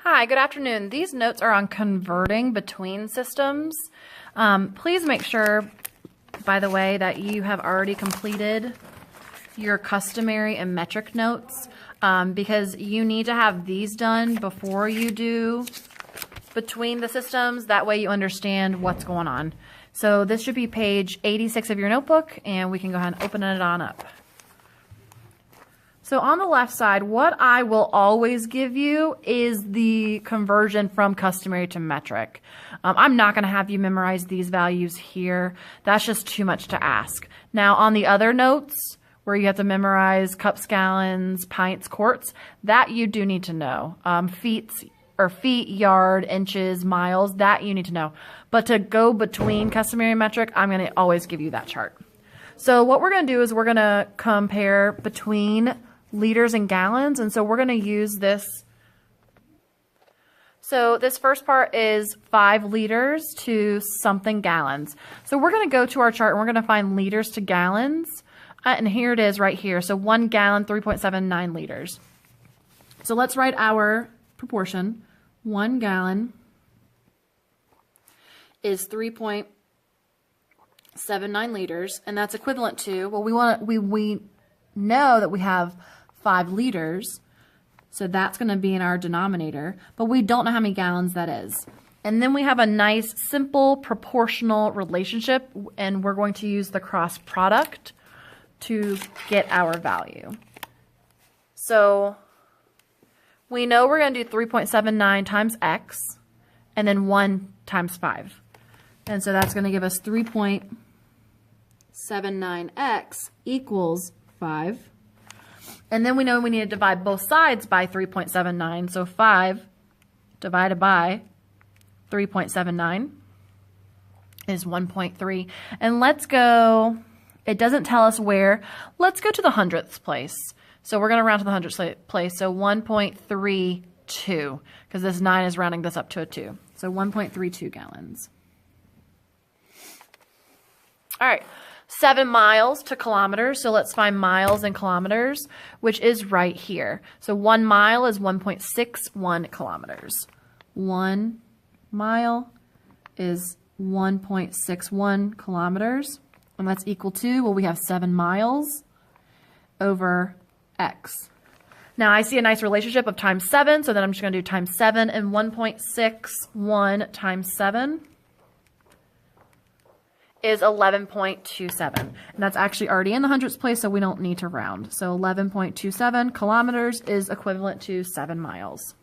Hi, good afternoon. These notes are on converting between systems. Please make sure, by the way, that you have already completed your customary and metric notes because you need to have these done before you do between the systems. That way you understand what's going on. So this should be page 86 of your notebook, and we can go ahead and open it on up. So on the left side, what I will always give you is the conversion from customary to metric. I'm not going to have you memorize these values here. That's just too much to ask. Now on the other notes, where you have to memorize cups, gallons, pints, quarts, that you do need to know. Feet, yard, inches, miles, that you need to know. But to go between customary and metric, I'm going to always give you that chart. So what we're going to do is we're going to compare between liters and gallons, and so we're going to use this. So this first part is 5 liters to something gallons. So we're going to go to our chart and we're going to find liters to gallons, and here it is right here. So 1 gallon, 3.79 liters. So let's write our proportion. 1 gallon is 3.79 liters, and that's equivalent to, well, we know that we have 5 liters, so that's going to be in our denominator, but we don't know how many gallons that is. And then we have a nice simple proportional relationship, and we're going to use the cross product to get our value. So we know we're going to do 3.79 times x, and then 1 times 5. And so that's going to give us 3.79x equals 5. And then we know we need to divide both sides by 3.79. So 5 divided by 3.79 is 1.3. And let's go, it doesn't tell us where. Let's go to the hundredths place. So we're going to round to the hundredths place. So 1.32, because this 9 is rounding this up to a 2. So 1.32 gallons. All right. 7 miles to kilometers, so let's find miles and kilometers, which is right here. So 1 mile is 1.61 kilometers. 1 mile is 1.61 kilometers, and that's equal to, well, we have 7 miles over x. Now I see a nice relationship of times 7, so then I'm just going to do times 7, and 1.61 times 7 is 11.27, and that's actually already in the hundredths place, so we don't need to round. So 11.27 kilometers is equivalent to 7 miles.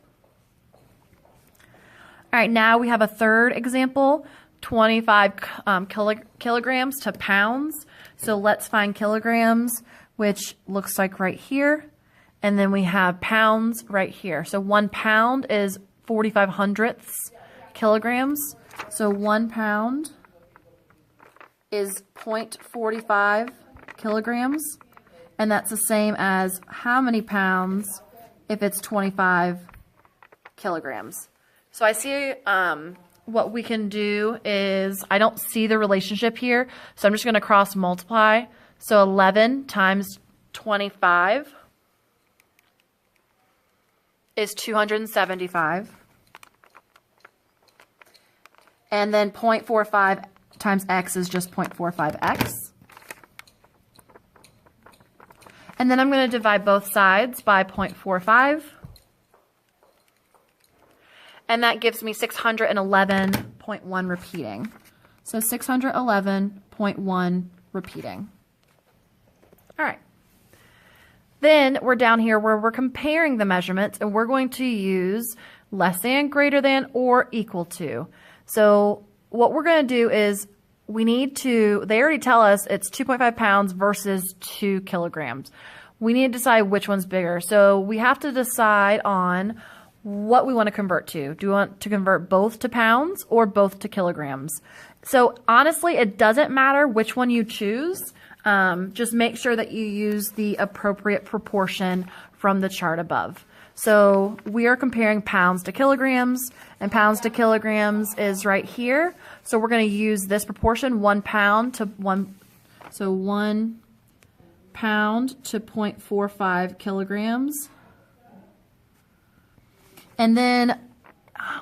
All right, now we have a third example, 25 kilograms to pounds. So let's find kilograms, which looks like right here, and then we have pounds right here. So 1 pound is 45 hundredths kilograms. So 1 pound is 0.45 kilograms, and that's the same as how many pounds if it's 25 kilograms. So I see what we can do is, I don't see the relationship here, so I'm just going to cross multiply. So 11 times 25 is 275, and then 0.45 times x is just 0.45x. And then I'm going to divide both sides by 0.45. And that gives me 611.1 repeating. So 611.1 repeating. All right. Then we're down here where we're comparing the measurements, and we're going to use less than, greater than, or equal to. So what we're going to do is we need to, they already tell us it's 2.5 pounds versus 2 kilograms. We need to decide which one's bigger. So we have to decide on what we want to convert to. Do we want to convert both to pounds or both to kilograms? So honestly, it doesn't matter which one you choose. Just make sure that you use the appropriate proportion from the chart above. So we are comparing pounds to kilograms, and pounds to kilograms is right here. So we're going to use this proportion, 1 pound to 1, so 1 pound to 0.45 kilograms. And then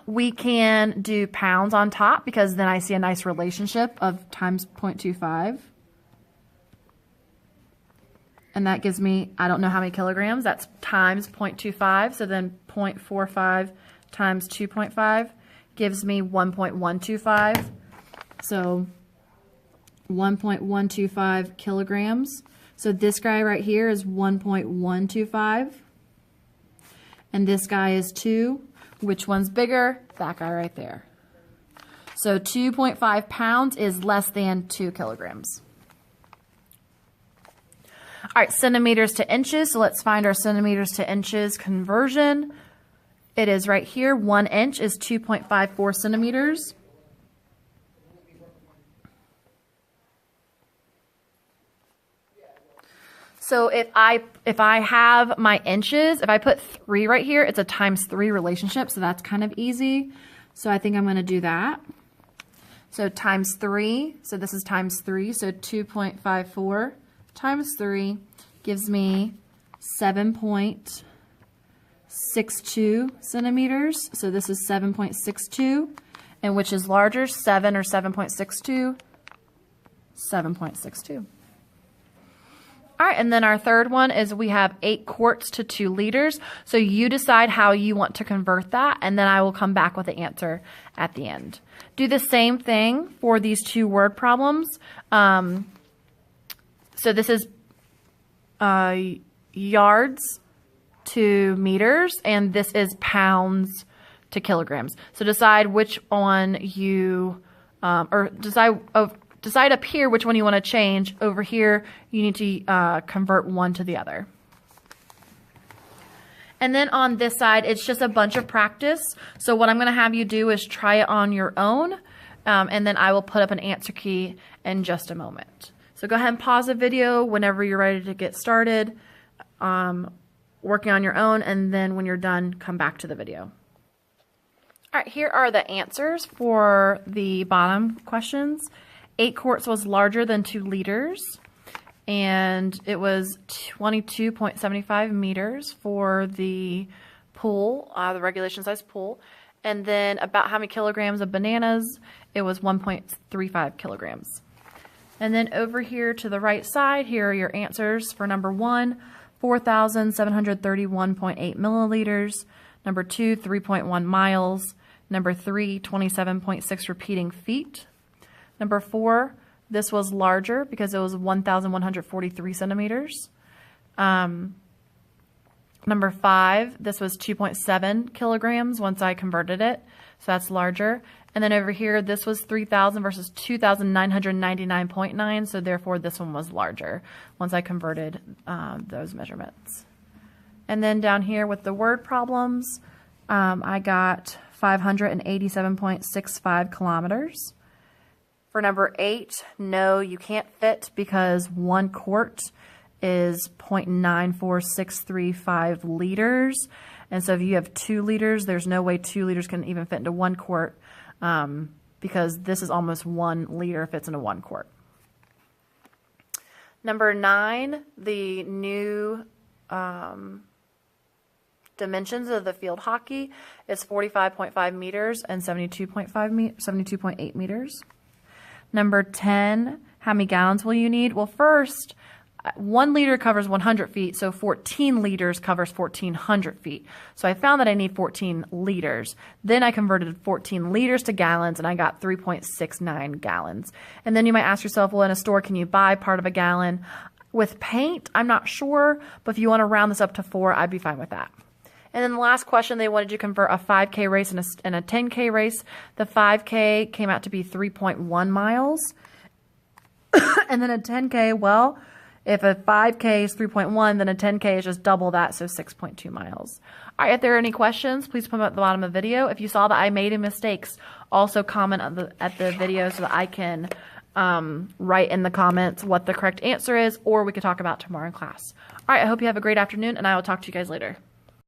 we can do pounds on top because then I see a nice relationship of times 0.25. And that gives me, I don't know how many kilograms, that's times 0.25. So then 0.45 times 2.5 gives me 1.125. So 1.125 kilograms. So this guy right here is 1.125. And this guy is 2. Which one's bigger? That guy right there. So 2.5 pounds is less than 2 kilograms. All right, centimeters to inches. So let's find our centimeters to inches conversion. It is right here. 1 inch is 2.54 centimeters. So if I have my inches, if I put 3 right here, it's a times 3 relationship, so that's kind of easy. So I think I'm going to do that. So times 3, so this is times 3, so 2.54 times 3 gives me 7.62 centimeters. So this is 7.62, and which is larger, 7 or 7.62? 7.62. All right, and then our third one is we have 8 quarts to 2 liters. So you decide how you want to convert that, and then I will come back with the answer at the end. Do the same thing for these 2 word problems. So this is yards to meters, and this is pounds to kilograms. So decide which one you, decide up here which one you want to change. Over here, you need to convert one to the other. And then on this side, it's just a bunch of practice. So what I'm going to have you do is try it on your own, and then I will put up an answer key in just a moment. So go ahead and pause the video whenever you're ready to get started working on your own, and then when you're done, come back to the video. All right, here are the answers for the bottom questions. 8 quarts was larger than 2 liters, and it was 22.75 meters for the pool, the regulation size pool. And then about how many kilograms of bananas, it was 1.35 kilograms. And then over here to the right side, here are your answers for number 1, 4,731.8 milliliters. Number 2, 3.1 miles. Number 3, 27.6 repeating feet. Number 4, this was larger because it was 1,143 centimeters. Number 5, this was 2.7 kilograms once I converted it, so that's larger. And then over here, this was 3,000 versus 2,999.9, so therefore this one was larger once I converted those measurements. And then down here with the word problems, I got 587.65 kilometers. For number 8, no, you can't fit because 1 quart is 0.94635 liters. And so if you have 2 liters, there's no way 2 liters can even fit into 1 quart because this is almost 1 liter fits into 1 quart. Number 9, the new dimensions of the field hockey is 45.5 meters and 72.8 meters. Number 10, how many gallons will you need? Well, first, 1 liter covers 100 feet, so 14 liters covers 1,400 feet. So I found that I need 14 liters. Then I converted 14 liters to gallons, and I got 3.69 gallons. And then you might ask yourself, well, in a store, can you buy part of a gallon? With paint, I'm not sure, but if you want to round this up to 4, I'd be fine with that. And then the last question, they wanted you to convert a 5K race and a 10K race. The 5K came out to be 3.1 miles. And then a 10K, well, if a 5K is 3.1, then a 10K is just double that, so 6.2 miles. All right, if there are any questions, please put them at the bottom of the video. If you saw that I made any mistakes, also comment at the video so that I can write in the comments what the correct answer is, or we could talk about tomorrow in class. All right, I hope you have a great afternoon, and I will talk to you guys later.